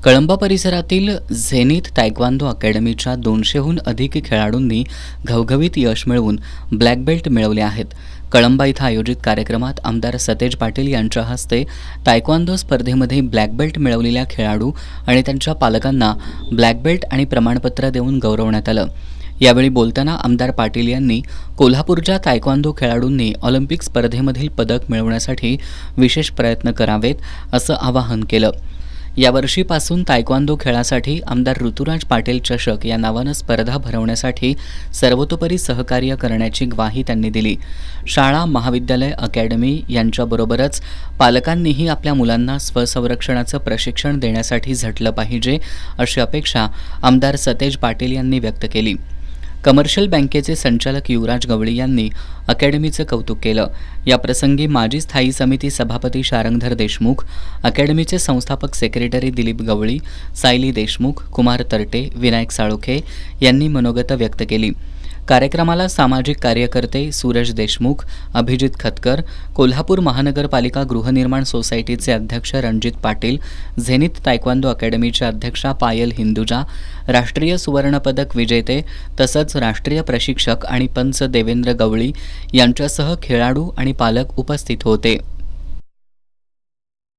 कळंबा परिसरातील Zenith taekwondo अकॅडमीच्या 200हून अधिक खेळाडूंनी घवघवीत यश मिळवून ब्लॅक बेल्ट मिळवले आहेत. कळंबा इथं आयोजित कार्यक्रमात आमदार सतेज पाटील यांच्या हस्ते तायक्वांदो स्पर्धेमध्ये ब्लॅक बेल्ट मिळवलेल्या खेळाडू आणि त्यांच्या पालकांना ब्लॅक बेल्ट आणि प्रमाणपत्र देऊन गौरवण्यात आलं. यावेळी बोलताना आमदार पाटील यांनी कोल्हापूरच्या तायक्वांदो खेळाडूंनी ऑलिम्पिक स्पर्धेमधील पदक मिळवण्यासाठी विशेष प्रयत्न करावेत असं आवाहन केलं. यावर्षीपासून तायक्वांदो खेळासाठी आमदार ऋतुराज पाटील चषक या नावानं स्पर्धा भरवण्यासाठी सर्वतोपरी सहकार्य करण्याची ग्वाही त्यांनी दिली. शाळा, महाविद्यालय, अकॅडमी यांच्याबरोबरच पालकांनीही आपल्या मुलांना स्वसंरक्षणाचं प्रशिक्षण देण्यासाठी झटलं पाहिजे अशी अपेक्षा आमदार सतेज पाटील यांनी व्यक्त केली. कमर्शियल बँकेचे संचालक युवराज गवळी यांनी अकॅडमीचं कौतुक केलं. याप्रसंगी माजी स्थायी समिती सभापती शारंगधर देशमुख, अकॅडमीचे संस्थापक सेक्रेटरी दिलीप गवळी, सायली देशमुख, कुमार तरटे, विनायक साळोखे यांनी मनोगत व्यक्त केली. कार्यक्रमाला सामाजिक कार्यकर्ते सूरज देशमुख, अभिजित खतकर, कोल्हापूर महानगरपालिका गृहनिर्माण सोसायटीचे अध्यक्ष रणजित पाटील, झेनिथ तायक्वांदो अकॅडमीच्या अध्यक्षा पायल हिंदुजा, राष्ट्रीय सुवर्णपदक विजेते तसंच राष्ट्रीय प्रशिक्षक आणि पंच देवेंद्र गवळी यांच्यासह खेळाडू आणि पालक उपस्थित होते.